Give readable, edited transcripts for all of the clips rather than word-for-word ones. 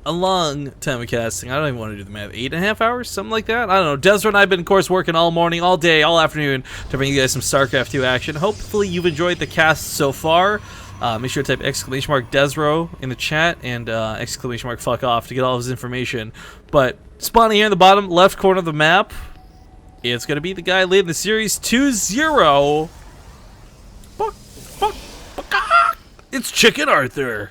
a long time of casting. I don't even want to do the math. 8.5 hours? Something like that? I don't know. Desra and I have been, of course, working all morning, all day, all afternoon to bring you guys some StarCraft 2 action. Hopefully you've enjoyed the cast so far. Make sure to type !Desro in the chat and !fuck off to get all of his information. But spawning here in the bottom left corner of the map, it's going to be the guy leading the series 2-0. It's Chicken Arthur.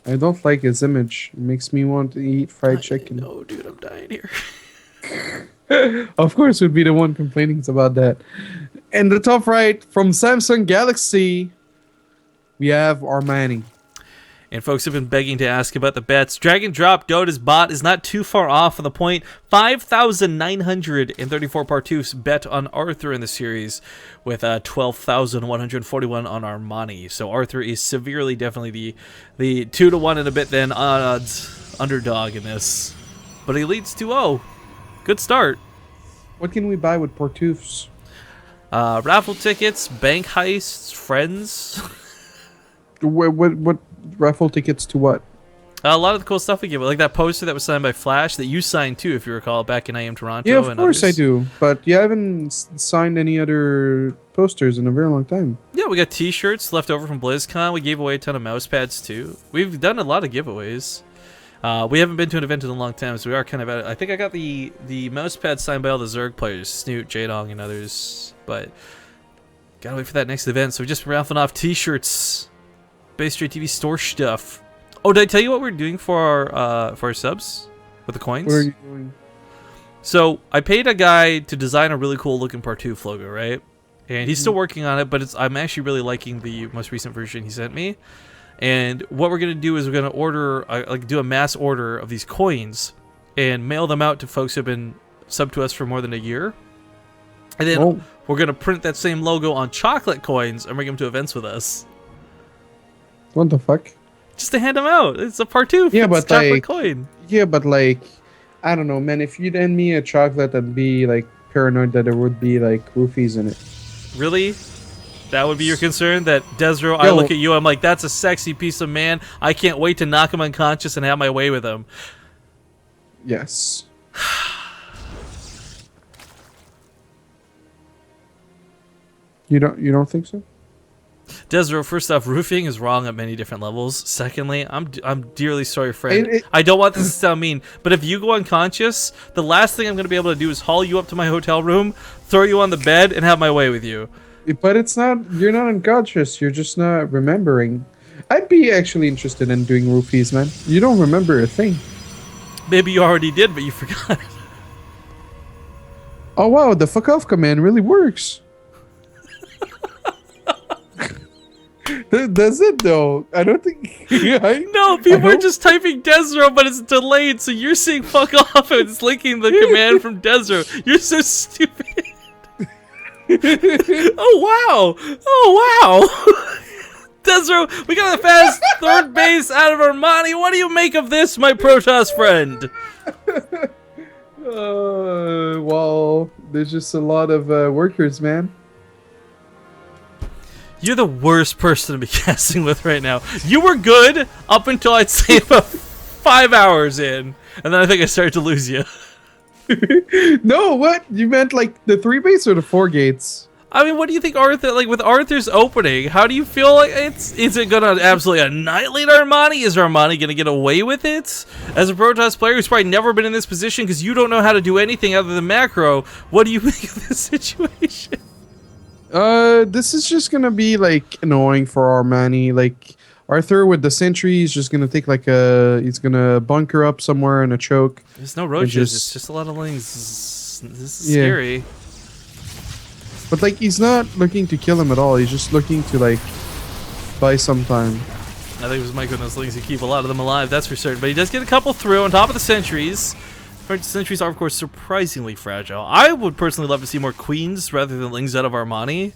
I don't like his image. It makes me want to eat fried chicken. No, dude, I'm dying here. Of course, would be the one complaining about that. In the top right, from Samsung Galaxy, we have Armani. And folks have been begging to ask about the bets. Dragon Drop Dota's bot is not too far off on the point. 5,934 Partoofs bet on Arthur in the series, with 12,141 on Armani. So Arthur is severely, definitely the 2-1 and a bit then odds underdog in this. But he leads 2-0. Good start. What can we buy with Partoofs? Raffle tickets, bank heists, friends. What raffle tickets to what? A lot of the cool stuff we give, like that poster that was signed by Flash that you signed too, if you recall, back in I Am Toronto. Yeah, of and course others. I do. But you haven't signed any other posters in a very long time. Yeah, we got T-shirts left over from BlizzCon. We gave away a ton of mouse pads too. We've done a lot of giveaways. We haven't been to an event in a long time, so we are kind of at it. I think I got the mouse pad signed by all the Zerg players, Snoot, Jadong, and others. But gotta wait for that next event. So we just raffling off T-shirts, Base Straight TV store stuff. Oh, did I tell you what we're doing for our subs with the coins? What are you doing? So I paid a guy to design a really cool looking Partoof logo, right? And he's still working on it, but I'm actually really liking the most recent version he sent me. And what we're gonna do is we're gonna order, do a mass order of these coins, and mail them out to folks who've been subbed to us for more than a year. And then we're gonna print that same logo on chocolate coins and bring them to events with us. What the fuck? Just to hand them out. It's a Partoof. Yeah, it's but chocolate like, coin. Yeah, but like, I don't know, man. If you'd hand me a chocolate, I'd be like paranoid that there would be like roofies in it. Really? That would be your concern? That Desro, I look at you, I'm like, that's a sexy piece of man. I can't wait to knock him unconscious and have my way with him. Yes. You don't think so? Desro, first off, roofing is wrong at many different levels. Secondly, I'm dearly sorry, friend. I don't want this to sound mean, but if you go unconscious, the last thing I'm going to be able to do is haul you up to my hotel room, throw you on the bed, and have my way with you. But it's not, you're not unconscious, you're just not remembering. I'd be actually interested in doing roofies, man. You don't remember a thing. Maybe you already did, but you forgot. Oh wow, the fuck off command really works. Does it though? I don't think. No, people are just typing Desro, but it's delayed, so you're seeing fuck off and it's linking the command from Desro. You're so stupid. Oh wow! Desro, we got a fast third base out of Armani. What do you make of this, my Protoss friend? Well, there's just a lot of workers, man. You're the worst person to be casting with right now. You were good up until I'd say about 5 hours in, and then I think I started to lose you. No, what? You meant like the 3 base or the 4 gates? I mean, what do you think Arthur, like with Arthur's opening, how do you feel like is it gonna absolutely annihilate Armani? Is Armani gonna get away with it? As a Protoss player who's probably never been in this position because you don't know how to do anything other than macro, what do you think of this situation? This is just gonna be like annoying for Armani. Like Arthur with the sentry is just gonna take like he's gonna bunker up somewhere in a choke. There's no roaches, it's just a lot of lings. This is scary. But like he's not looking to kill him at all. He's just looking to like buy some time. I think it was Mike with those lings to keep a lot of them alive, that's for certain. But he does get a couple through on top of the sentries. Sentries are, of course, surprisingly fragile. I would personally love to see more queens rather than lings out of Armani.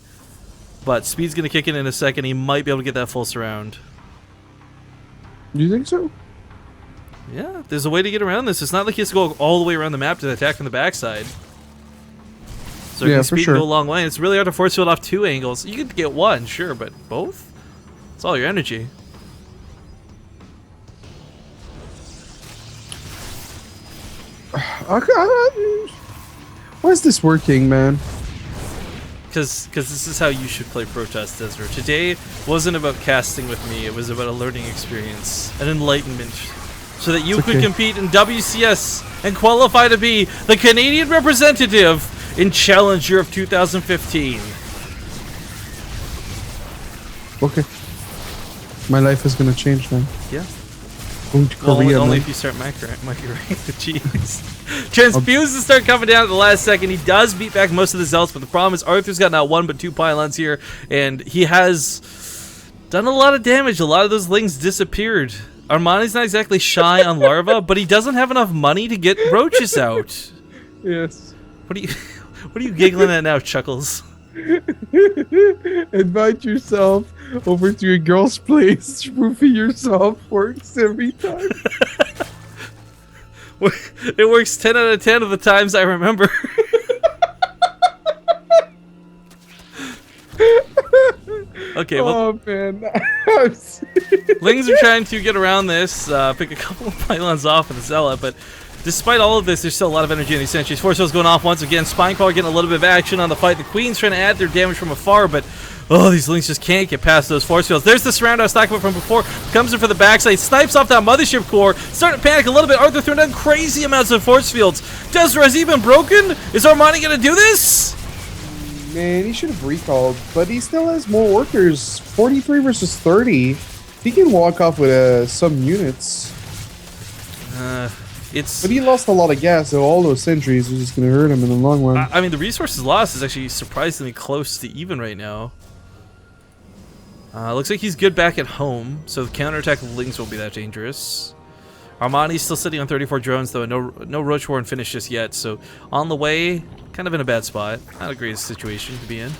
But speed's going to kick in a second. He might be able to get that full surround. Do you think so? Yeah, there's a way to get around this. It's not like he has to go all the way around the map to attack from the backside. So yeah, speed can go a long way. It's really hard to force field off 2 angles. You could get 1, sure, but both? It's all your energy. Why is this working, man? Because this is how you should play Protest, Ezra. Today wasn't about casting with me, it was about a learning experience, an enlightenment, so that you could compete in WCS and qualify to be the Canadian representative in Challenger of 2015. Okay. My life is gonna change now. Yeah. Going to Well, Korea, only man. if you start microing. Jeez. Transfuses start coming down at the last second. He does beat back most of the Zealots, but the problem is Arthur's got not one but two pylons here, and he has done a lot of damage. A lot of those lings disappeared. Armani's not exactly shy on larva, but he doesn't have enough money to get roaches out. Yes. What are you giggling at now, Chuckles? Invite yourself over to a girl's place. Roofie yourself works every time. It works 10 out of 10 of the times I remember. Okay, well, Oh man. Lings are trying to get around this, pick a couple of pylons off of the Zealot, but despite all of this, there's still a lot of energy in these sentries. Force Wheel's going off once again. Spinecrawler getting a little bit of action on the fight. The Queen's trying to add their damage from afar, but these Lings just can't get past those Force Wheels. There's the surround I was talking about from before. Comes in for the backside, snipes off that Mothership core. Starting to panic a little bit. Arthur throwing down crazy amounts of Force Fields. Desra, has he been broken? Is Armani going to do this? Man, he should have recalled, but he still has more workers. 43 versus 30. He can walk off with some units. But he lost a lot of gas, so all those sentries are just going to hurt him in the long run. I mean, the resources lost is actually surprisingly close to even right now. Looks like he's good back at home, so the counterattack of Lings won't be that dangerous. Armani's still sitting on 34 drones, though, and no Roach Warren finished just yet, so on the way, kind of in a bad spot. Not a great situation to be in.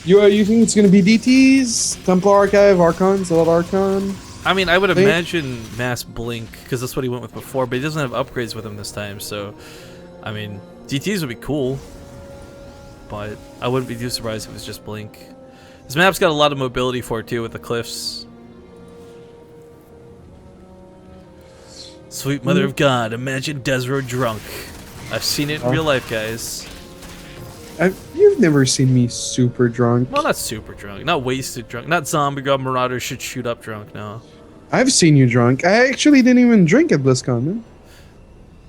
You think it's going to be DTs? Templar Archive, Archon, Zealot Archon? I mean, I would imagine Mass Blink, because that's what he went with before, but he doesn't have upgrades with him this time, so, I mean, DTs would be cool, but I wouldn't be too surprised if it was just Blink. This map's got a lot of mobility for it, too, with the cliffs. Sweet mother of God, imagine Desro drunk. I've seen it in real life, guys. You've never seen me super drunk. Well, not super drunk, not wasted drunk, not zombie god marauders should shoot up drunk, no. I've seen you drunk. I actually didn't even drink at BlizzCon, man.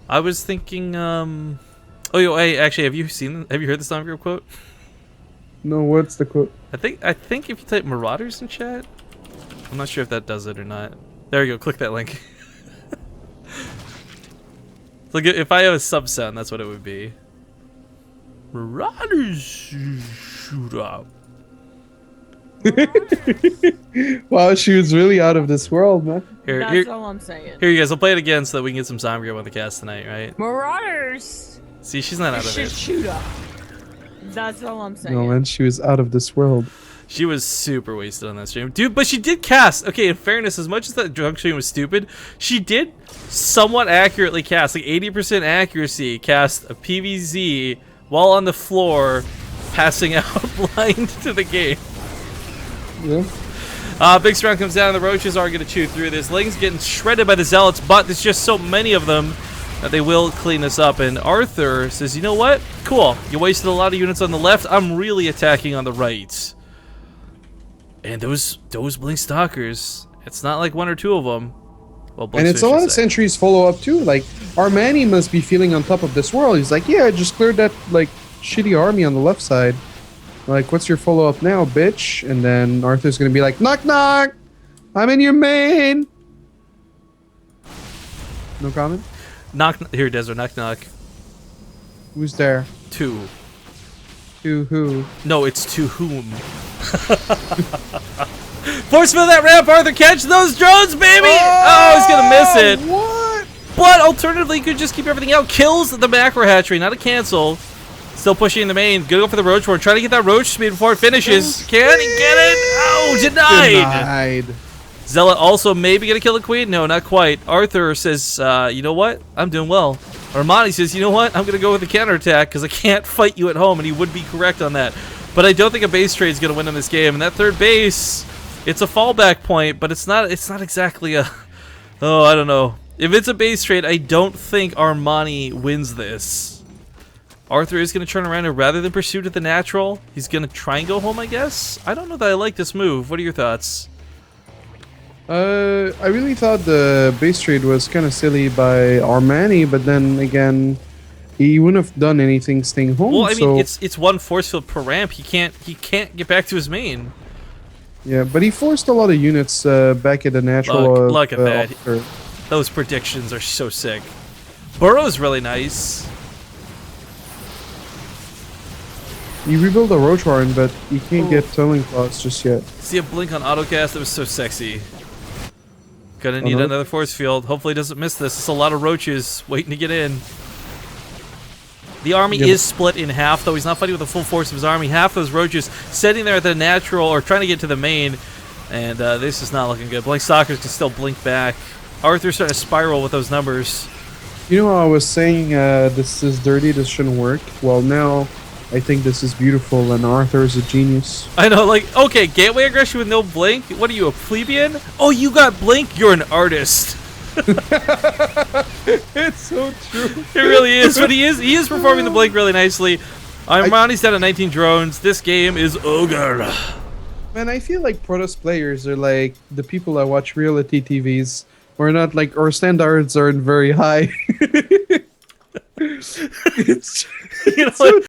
I was thinking, oh, yo, hey, actually, have you heard the zombie girl quote? No, what's the quote? I think if you type marauders in chat, I'm not sure if that does it or not. There you go, click that link. Look, if I have a sub sound, that's what it would be. Marauders shoot up. Wow, she was really out of this world, man. That's all I'm saying. Here, you guys, I'll play it again so that we can get some zombie girl on the cast tonight, right? Marauders! See, she's not out of it. Shoot up. That's all I'm saying. No, man, she was out of this world. She was super wasted on that stream. Dude, but she did cast. Okay, in fairness, as much as that drunk stream was stupid, she did somewhat accurately cast, like 80% accuracy, cast a PVZ while on the floor, passing out blind to the game. Yeah. Big Strong comes down, and the Roaches are going to chew through this. Ling's getting shredded by the Zealots, but there's just so many of them that they will clean this up. And Arthur says, you know what? Cool. You wasted a lot of units on the left. I'm really attacking on the right. And those Blink Stalkers, it's not like one or two of them. Well, and it's a lot of sentries follow up too. Like, Armani must be feeling on top of this world. He's like, yeah, I just cleared that, like, shitty army on the left side. Like, what's your follow up now, bitch? And then Arthur's gonna be like, knock knock! I'm in your main! No comment? Knock, here, Desert, knock knock. Who's there? Two. To who? No, it's to whom. Force fill that ramp, Arthur. Catch those drones, baby! Oh, he's gonna miss it. What? But alternatively, you could just keep everything out. Kills the macro hatchery, not a cancel. Still pushing in the main. Gonna go for the roach war. Try to get that roach speed before it finishes. Can he get it? Oh, denied. Zealot also maybe gonna kill the queen. No, not quite. Arthur says, you know what? I'm doing well. Armani says, you know what? I'm gonna go with the counterattack because I can't fight you at home, and he would be correct on that. But I don't think a base trade is gonna win in this game. And that third base, it's a fallback point, but it's not exactly a. Oh, I don't know. If it's a base trade, I don't think Armani wins this. Arthur is going to turn around and rather than pursue to the natural, he's going to try and go home, I guess? I don't know that I like this move. What are your thoughts? I really thought the base trade was kind of silly by Armani, but then again, he wouldn't have done anything staying home. Well, I so mean, it's one force field per ramp. He can't get back to his main. yeah, but he forced a lot of units back at the natural. Look at that. Arthur. Those predictions are so sick. Burrow's really nice. He rebuilt a Roach Warren, but he can't get Tunneling Claws just yet. See a blink on autocast? That was so sexy. Gonna need another force field. Hopefully he doesn't miss this. It's a lot of roaches waiting to get in. The army is split in half, though. He's not fighting with the full force of his army. Half those roaches sitting there at the natural or trying to get to the main. And this is not looking good. Blink Stalkers can still blink back. Arthur's starting to spiral with those numbers. You know how I was saying this is dirty, this shouldn't work? Well, now I think this is beautiful, and Arthur is a genius. I know, like, okay, gateway aggression with no blink? What are you, a plebeian? Oh, you got blink? You're an artist. It's so true. It really is, but he is performing the blink really nicely. Armani's down at 19 drones. This game is ogre. Man, I feel like Protoss players are like the people that watch reality TVs. We're not like, our standards aren't very high. It's You know what?